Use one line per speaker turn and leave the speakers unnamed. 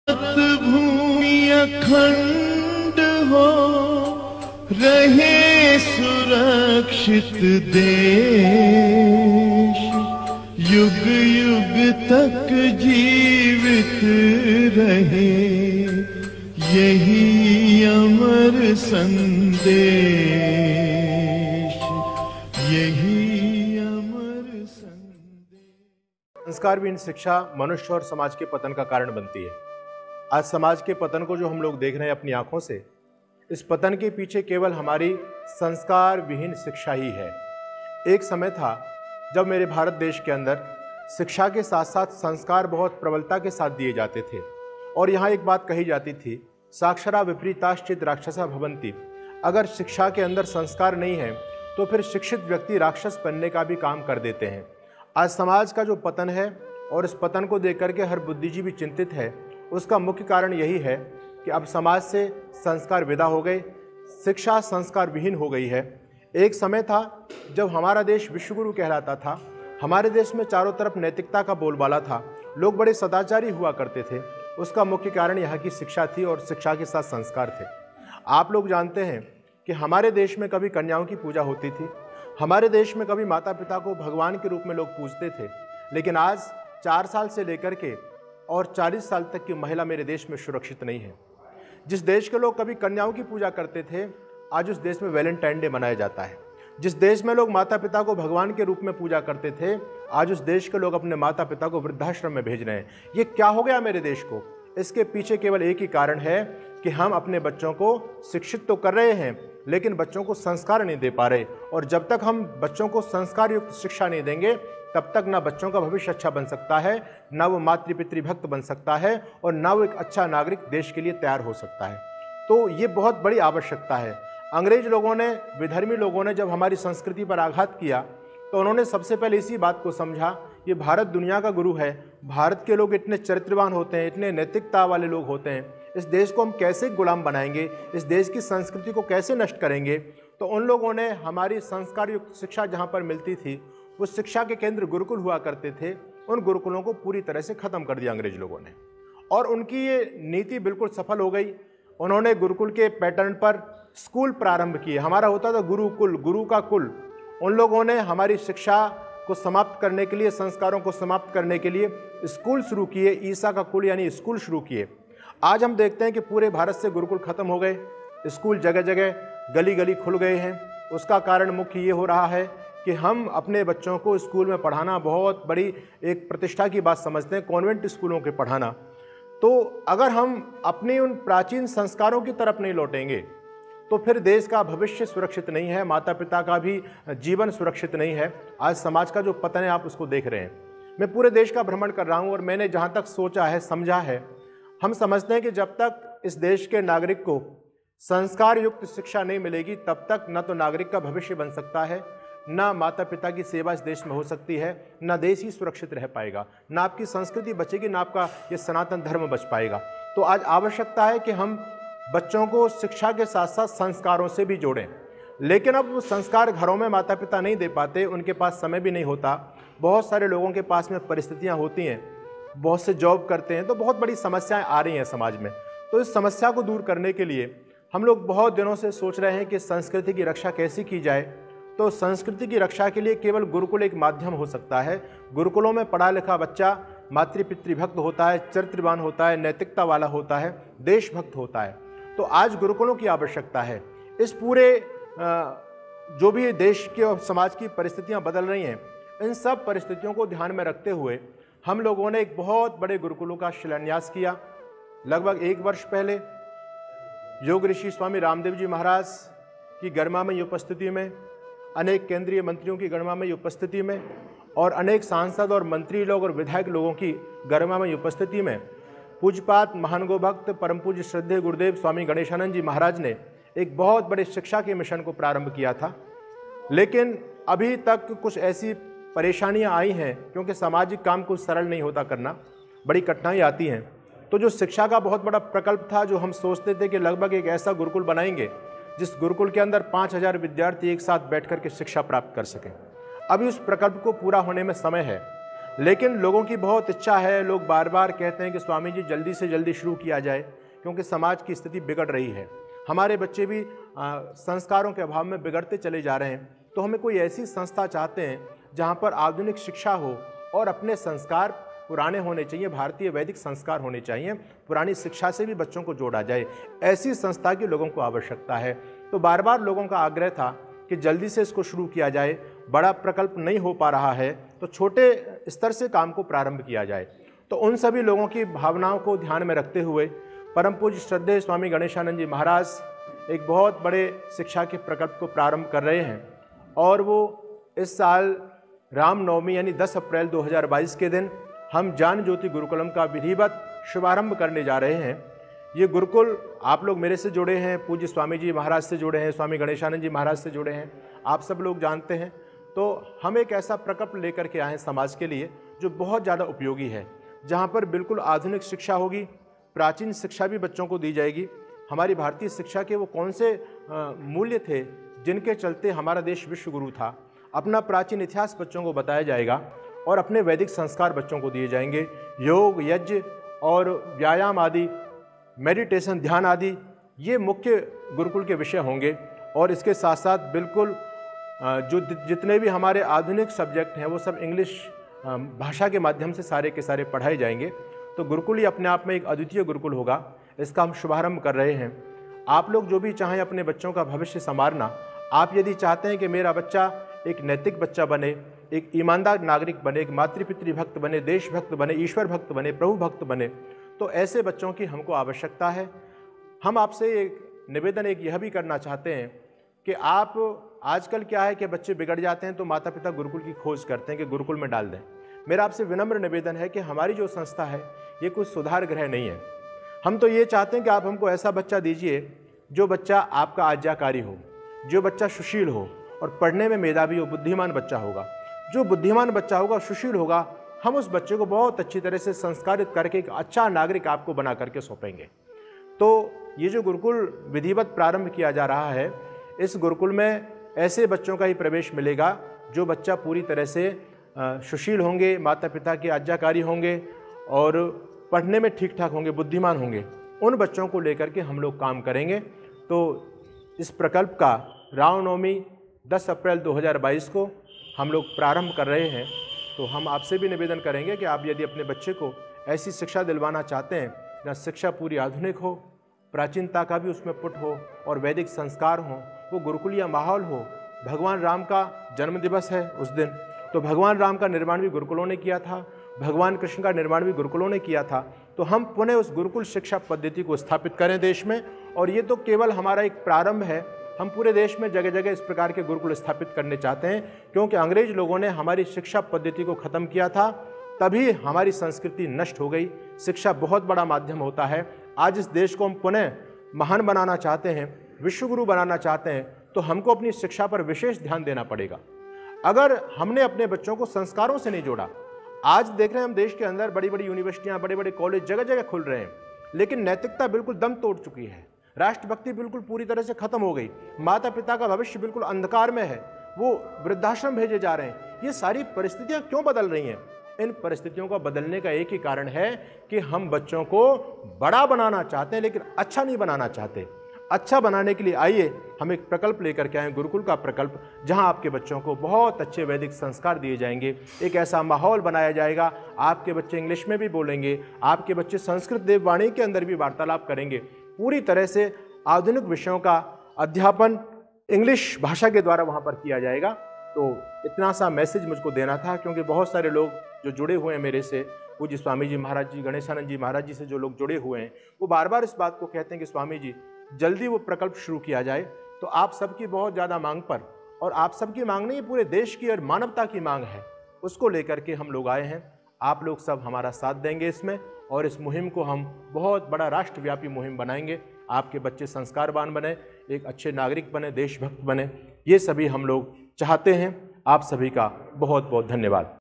भूमि अखंड हो रहे सुरक्षित देश, युग युग तक जीवित रहे यही अमर संदेश, यही अमर संदेश।
संस्कारविहीन शिक्षा मनुष्य और समाज के पतन का कारण बनती है। आज समाज के पतन को जो हम लोग देख रहे हैं अपनी आंखों से, इस पतन के पीछे केवल हमारी संस्कार विहीन शिक्षा ही है। एक समय था जब मेरे भारत देश के अंदर शिक्षा के साथ साथ संस्कार बहुत प्रबलता के साथ दिए जाते थे और यहाँ एक बात कही जाती थी, साक्षरा विपरीताश्चित राक्षसा भवन्ति। अगर शिक्षा के अंदर संस्कार नहीं है तो फिर शिक्षित व्यक्ति राक्षस बनने का भी काम कर देते हैं। आज समाज का जो पतन है और इस पतन को देख करके हर बुद्धिजीवी चिंतित है, उसका मुख्य कारण यही है कि अब समाज से संस्कार विदा हो गए, शिक्षा संस्कार विहीन हो गई है। एक समय था जब हमारा देश विश्वगुरु कहलाता था, हमारे देश में चारों तरफ नैतिकता का बोलबाला था, लोग बड़े सदाचारी हुआ करते थे। उसका मुख्य कारण यहाँ की शिक्षा थी और शिक्षा के साथ संस्कार थे। आप लोग जानते हैं कि हमारे देश में कभी कन्याओं की पूजा होती थी, हमारे देश में कभी माता पिता को भगवान के रूप में लोग पूजते थे, लेकिन आज 4 साल से लेकर के और 40 साल तक की महिला मेरे देश में सुरक्षित नहीं है। जिस देश के लोग कभी कन्याओं की पूजा करते थे, आज उस देश में वैलेंटाइन डे मनाया जाता है। जिस देश में लोग माता पिता को भगवान के रूप में पूजा करते थे, आज उस देश के लोग अपने माता पिता को वृद्धाश्रम में भेज रहे हैं। ये क्या हो गया मेरे देश को? इसके पीछे केवल एक ही कारण है कि हम अपने बच्चों को शिक्षित तो कर रहे हैं, लेकिन बच्चों को संस्कार नहीं दे पा रहे। और जब तक हम बच्चों को संस्कार युक्त शिक्षा नहीं देंगे, तब तक ना बच्चों का भविष्य अच्छा बन सकता है, ना वो मातृ पितृभक्त बन सकता है और ना वो एक अच्छा नागरिक देश के लिए तैयार हो सकता है। तो ये बहुत बड़ी आवश्यकता है। अंग्रेज लोगों ने, विधर्मी लोगों ने जब हमारी संस्कृति पर आघात किया तो उन्होंने सबसे पहले इसी बात को समझा, ये भारत दुनिया का गुरु है, भारत के लोग इतने चरित्रवान होते हैं, इतने नैतिकता वाले लोग होते हैं, इस देश को हम कैसे गुलाम बनाएंगे, इस देश की संस्कृति को कैसे नष्ट करेंगे। तो उन लोगों ने हमारी संस्कार युक्त शिक्षा जहाँ पर मिलती थी, उस शिक्षा के केंद्र गुरुकुल हुआ करते थे, उन गुरुकुलों को पूरी तरह से ख़त्म कर दिया अंग्रेज लोगों ने और उनकी ये नीति बिल्कुल सफल हो गई। उन्होंने गुरुकुल के पैटर्न पर स्कूल प्रारंभ किए। हमारा होता था गुरुकुल, गुरु का कुल। उन लोगों ने हमारी शिक्षा को समाप्त करने के लिए, संस्कारों को समाप्त करने के लिए स्कूल शुरू किए, ईसा का कुल यानी स्कूल शुरू किए। आज हम देखते हैं कि पूरे भारत से गुरुकुल खत्म हो गए, स्कूल जगह जगह गली गली खुल गए हैं। उसका कारण मुख्य ये हो रहा है कि हम अपने बच्चों को स्कूल में पढ़ाना बहुत बड़ी एक प्रतिष्ठा की बात समझते हैं, कॉन्वेंट स्कूलों के पढ़ाना। तो अगर हम अपने उन प्राचीन संस्कारों की तरफ नहीं लौटेंगे तो फिर देश का भविष्य सुरक्षित नहीं है, माता पिता का भी जीवन सुरक्षित नहीं है। आज समाज का जो पतन है आप उसको देख रहे हैं। मैं पूरे देश का भ्रमण कर रहा हूँ और मैंने जहाँ तक सोचा है, समझा है, हम समझते हैं कि जब तक इस देश के नागरिक को संस्कार युक्त शिक्षा नहीं मिलेगी, तब तक न तो नागरिक का भविष्य बन सकता है, ना माता पिता की सेवा इस देश में हो सकती है, ना देश ही सुरक्षित रह पाएगा, ना आपकी संस्कृति बचेगी, ना आपका ये सनातन धर्म बच पाएगा। तो आज आवश्यकता है कि हम बच्चों को शिक्षा के साथ साथ संस्कारों से भी जोड़ें। लेकिन अब वो संस्कार घरों में माता पिता नहीं दे पाते, उनके पास समय भी नहीं होता। बहुत सारे लोगों के पास में परिस्थितियाँ होती हैं, बहुत से जॉब करते हैं, तो बहुत बड़ी समस्याएँ आ रही हैं समाज में। तो इस समस्या को दूर करने के लिए हम लोग बहुत दिनों से सोच रहे हैं कि संस्कृति की रक्षा कैसे की जाए। तो संस्कृति की रक्षा के लिए केवल गुरुकुल एक माध्यम हो सकता है। गुरुकुलों में पढ़ा लिखा बच्चा मातृ पितृभक्त होता है, चरित्रवान होता है, नैतिकता वाला होता है, देशभक्त होता है। तो आज गुरुकुलों की आवश्यकता है। इस पूरे जो भी देश के और समाज की परिस्थितियां बदल रही हैं, इन सब परिस्थितियों को ध्यान में रखते हुए हम लोगों ने एक बहुत बड़े गुरुकुलों का शिलान्यास किया। लगभग 1 वर्ष पहले योग ऋषि स्वामी रामदेव जी महाराज की गरिमामयी उपस्थिति में, अनेक केंद्रीय मंत्रियों की गरिमामयी उपस्थिति में और अनेक सांसद और मंत्री लोग और विधायक लोगों की गरिमामयी उपस्थिति में पूज्यपात महान गोभक्त परम पूज्य श्रद्धेय गुरुदेव स्वामी गणेशानंद जी महाराज ने एक बहुत बड़े शिक्षा के मिशन को प्रारंभ किया था। लेकिन अभी तक कुछ ऐसी परेशानियां आई हैं, क्योंकि सामाजिक काम कुछ सरल नहीं होता करना, बड़ी कठिनाई आती हैं। तो जो शिक्षा का बहुत बड़ा प्रकल्प था, जो हम सोचते थे कि लगभग एक ऐसा गुरुकुल बनाएंगे जिस गुरुकुल के अंदर 5000 विद्यार्थी एक साथ बैठ कर के शिक्षा प्राप्त कर सकें, अभी उस प्रकल्प को पूरा होने में समय है। लेकिन लोगों की बहुत इच्छा है, लोग बार बार कहते हैं कि स्वामी जी जल्दी से जल्दी शुरू किया जाए, क्योंकि समाज की स्थिति बिगड़ रही है, हमारे बच्चे भी संस्कारों के अभाव में बिगड़ते चले जा रहे हैं। तो हमें कोई ऐसी संस्था चाहते हैं जहाँ पर आधुनिक शिक्षा हो और अपने संस्कार पुराने होने चाहिए, भारतीय वैदिक संस्कार होने चाहिए, पुरानी शिक्षा से भी बच्चों को जोड़ा जाए, ऐसी संस्था की लोगों को आवश्यकता है। तो बार बार लोगों का आग्रह था कि जल्दी से इसको शुरू किया जाए, बड़ा प्रकल्प नहीं हो पा रहा है तो छोटे स्तर से काम को प्रारंभ किया जाए। तो उन सभी लोगों की भावनाओं को ध्यान में रखते हुए परम पूज्य श्रद्धेय स्वामी गणेशानंद जी महाराज एक बहुत बड़े शिक्षा के प्रकल्प को प्रारंभ कर रहे हैं, और वो इस साल रामनवमी यानी 10 अप्रैल 2022 के दिन हम ज्ञान ज्योति गुरुकुलम का विधिवत शुभारंभ करने जा रहे हैं। ये गुरुकुल आप लोग मेरे से जुड़े हैं, पूज्य स्वामी जी महाराज से जुड़े हैं, स्वामी गणेशानंद जी महाराज से जुड़े हैं, आप सब लोग जानते हैं। तो हम एक ऐसा प्रकल्प लेकर के आए हैं समाज के लिए जो बहुत ज़्यादा उपयोगी है, जहाँ पर बिल्कुल आधुनिक शिक्षा होगी, प्राचीन शिक्षा भी बच्चों को दी जाएगी। हमारी भारतीय शिक्षा के वो कौन से मूल्य थे जिनके चलते हमारा देश विश्व गुरु था, अपना प्राचीन इतिहास बच्चों को बताया जाएगा और अपने वैदिक संस्कार बच्चों को दिए जाएंगे। योग, यज्ञ और व्यायाम आदि, मेडिटेशन, ध्यान आदि ये मुख्य गुरुकुल के विषय होंगे। और इसके साथ साथ बिल्कुल जो जितने भी हमारे आधुनिक सब्जेक्ट हैं वो सब इंग्लिश भाषा के माध्यम से सारे के सारे पढ़ाए जाएंगे। तो गुरुकुल ही अपने आप में एक अद्वितीय गुरुकुल होगा, इसका हम शुभारंभ कर रहे हैं। आप लोग जो भी चाहें अपने बच्चों का भविष्य संवारना, आप यदि चाहते हैं कि मेरा बच्चा एक नैतिक बच्चा बने, एक ईमानदार नागरिक बने, एक मातृपितृ भक्त बने, देशभक्त बने, ईश्वर भक्त बने, प्रभु भक्त बने, तो ऐसे बच्चों की हमको आवश्यकता है। हम आपसे एक निवेदन एक यह भी करना चाहते हैं कि आप आजकल क्या है कि बच्चे बिगड़ जाते हैं तो माता पिता गुरुकुल की खोज करते हैं कि गुरुकुल में डाल दें। मेरा आपसे विनम्र निवेदन है कि हमारी जो संस्था है ये कोई सुधार गृह नहीं है। हम तो ये चाहते हैं कि आप हमको ऐसा बच्चा दीजिए जो बच्चा आपका आज्ञाकारी हो, जो बच्चा सुशील हो और पढ़ने में मेधावी हो, बुद्धिमान बच्चा होगा। जो बुद्धिमान बच्चा होगा, सुशील होगा, हम उस बच्चे को बहुत अच्छी तरह से संस्कारित करके एक अच्छा नागरिक आपको बना करके सौंपेंगे। तो ये जो गुरुकुल विधिवत प्रारंभ किया जा रहा है, इस गुरुकुल में ऐसे बच्चों का ही प्रवेश मिलेगा जो बच्चा पूरी तरह से सुशील होंगे, माता पिता के आज्ञाकारी होंगे और पढ़ने में ठीक ठाक होंगे, बुद्धिमान होंगे। उन बच्चों को लेकर के हम लोग काम करेंगे। तो इस प्रकल्प का रामनवमी 10 अप्रैल 2022 को हम लोग प्रारंभ कर रहे हैं। तो हम आपसे भी निवेदन करेंगे कि आप यदि अपने बच्चे को ऐसी शिक्षा दिलवाना चाहते हैं जहाँ शिक्षा पूरी आधुनिक हो, प्राचीनता का भी उसमें पुट हो और वैदिक संस्कार हो, वो गुरुकुलीय माहौल हो। भगवान राम का जन्म दिवस है उस दिन, तो भगवान राम का निर्माण भी गुरुकुलों ने किया था, भगवान कृष्ण का निर्माण भी गुरुकुलों ने किया था। तो हम पुनः उस गुरुकुल शिक्षा पद्धति को स्थापित करें देश में। और ये तो केवल हमारा एक प्रारंभ है, हम पूरे देश में जगह जगह इस प्रकार के गुरुकुल स्थापित करने चाहते हैं, क्योंकि अंग्रेज लोगों ने हमारी शिक्षा पद्धति को ख़त्म किया था, तभी हमारी संस्कृति नष्ट हो गई। शिक्षा बहुत बड़ा माध्यम होता है। आज इस देश को हम पुनः महान बनाना चाहते हैं, विश्वगुरु बनाना चाहते हैं, तो हमको अपनी शिक्षा पर विशेष ध्यान देना पड़ेगा। अगर हमने अपने बच्चों को संस्कारों से नहीं जोड़ा, आज देख रहे हैं हम देश के अंदर बड़ी बड़ी यूनिवर्सिटियां, बड़े बड़े कॉलेज जगह जगह खुल रहे हैं, लेकिन नैतिकता बिल्कुल दम तोड़ चुकी है, राष्ट्रभक्ति बिल्कुल पूरी तरह से खत्म हो गई, माता पिता का भविष्य बिल्कुल अंधकार में है, वो वृद्धाश्रम भेजे जा रहे हैं। ये सारी परिस्थितियां क्यों बदल रही हैं? इन परिस्थितियों का बदलने का एक ही कारण है कि हम बच्चों को बड़ा बनाना चाहते हैं, लेकिन अच्छा नहीं बनाना चाहते। अच्छा बनाने के लिए आइए हम एक प्रकल्प लेकर के आए, गुरुकुल का प्रकल्प, जहां आपके बच्चों को बहुत अच्छे वैदिक संस्कार दिए जाएंगे। एक ऐसा माहौल बनाया जाएगा, आपके बच्चे इंग्लिश में भी बोलेंगे, आपके बच्चे संस्कृत देववाणी के अंदर भी वार्तालाप करेंगे। पूरी तरह से आधुनिक विषयों का अध्यापन इंग्लिश भाषा के द्वारा वहाँ पर किया जाएगा। तो इतना सा मैसेज मुझको देना था, क्योंकि बहुत सारे लोग जो जुड़े हुए हैं मेरे से, पूज्य स्वामी जी महाराज जी, गणेशानंद जी महाराज जी से जो लोग जुड़े हुए हैं, वो बार बार इस बात को कहते हैं कि स्वामी जी जल्दी वो प्रकल्प शुरू किया जाए। तो आप सबकी बहुत ज़्यादा मांग पर, और आप सबकी मांग नहीं, पूरे देश की और मानवता की मांग है, उसको लेकर के हम लोग आए हैं। आप लोग सब हमारा साथ देंगे इसमें, और इस मुहिम को हम बहुत बड़ा राष्ट्रव्यापी मुहिम बनाएंगे। आपके बच्चे संस्कारवान बने, एक अच्छे नागरिक बने, देशभक्त बने, ये सभी हम लोग चाहते हैं। आप सभी का बहुत बहुत धन्यवाद।